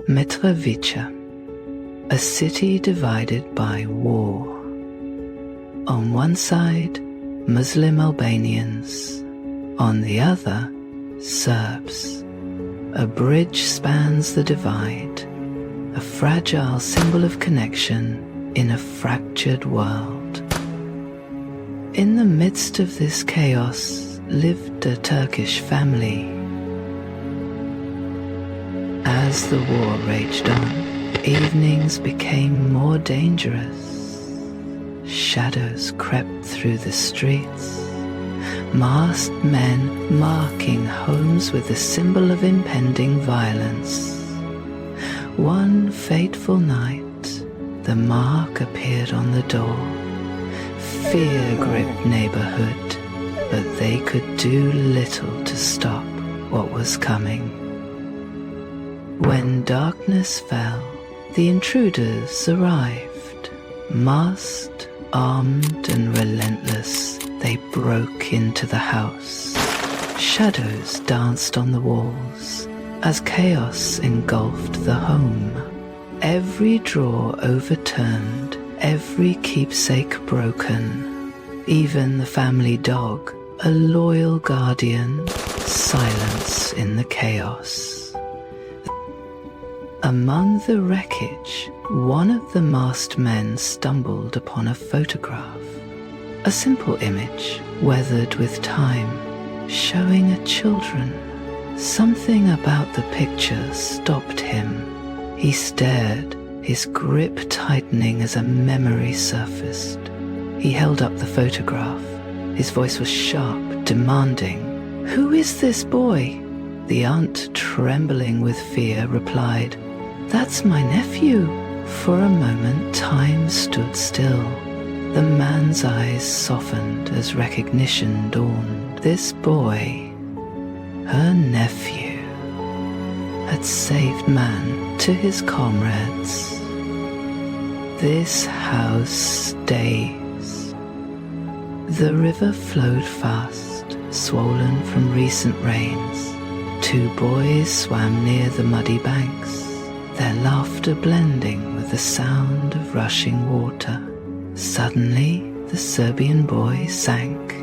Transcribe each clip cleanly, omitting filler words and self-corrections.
Mitrovica, a city divided by war. On one side, Muslim Albanians, on the other, Serbs. A bridge spans the divide, a fragile symbol of connection in a fractured world. In the midst of this chaos lived a Turkish family. As the war raged on, evenings became more dangerous. Shadows crept through the streets, masked men marking homes with the symbol of impending violence. One fateful night, the mark appeared on the door. Fear gripped neighborhood, but they could do little to stop what was coming. When darkness fell, the intruders arrived. Masked, armed and relentless, they broke into the house. Shadows danced on the walls as chaos engulfed the home. Every drawer overturned, every keepsake broken. Even the family dog, a loyal guardian, silence in the chaos. Among the wreckage, one of the masked men stumbled upon a photograph. A simple image, weathered with time, showing a children. Something about the picture stopped him. He stared, his grip tightening as a memory surfaced. He held up the photograph. His voice was sharp, demanding, "Who is this boy?" The aunt, trembling with fear, replied, "That's my nephew." For a moment, time stood still. The man's eyes softened as recognition dawned. This boy, her nephew, had saved man to his comrades. This house stays. The river flowed fast, swollen from recent rains. Two boys swam near the muddy banks, their laughter blending with the sound of rushing water. Suddenly, the Serbian boy sank.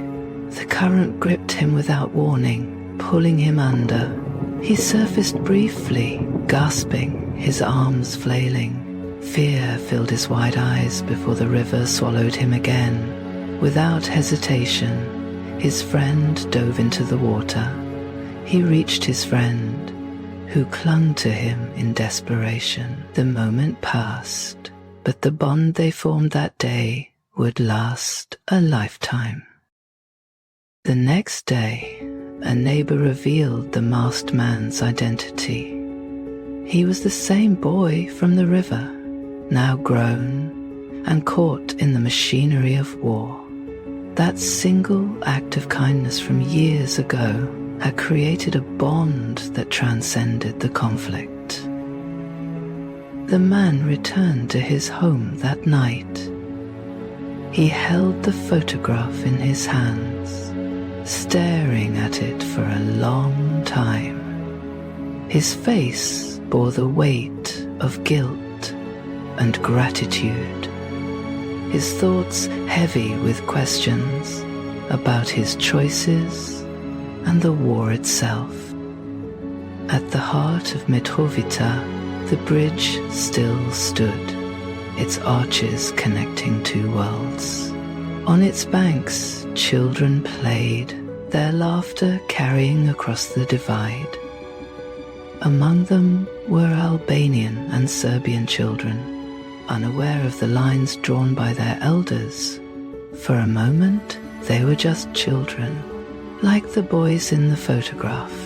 The current gripped him without warning, pulling him under. He surfaced briefly, gasping, his arms flailing. Fear filled his wide eyes before the river swallowed him again. Without hesitation, his friend dove into the water. He reached his friend, who clung to him in desperation. The moment passed, but the bond they formed that day would last a lifetime. The next day, a neighbor revealed the masked man's identity. He was the same boy from the river, now grown and caught in the machinery of war. That single act of kindness from years ago had created a bond that transcended the conflict. The man returned to his home that night. He held the photograph in his hands, staring at it for a long time. His face bore the weight of guilt and gratitude, his thoughts heavy with questions about his choices and the war itself. At the heart of Mitrovica, the bridge still stood, its arches connecting two worlds. On its banks, children played, their laughter carrying across the divide. Among them were Albanian and Serbian children, unaware of the lines drawn by their elders. For a moment, they were just children, like the boys in the photograph.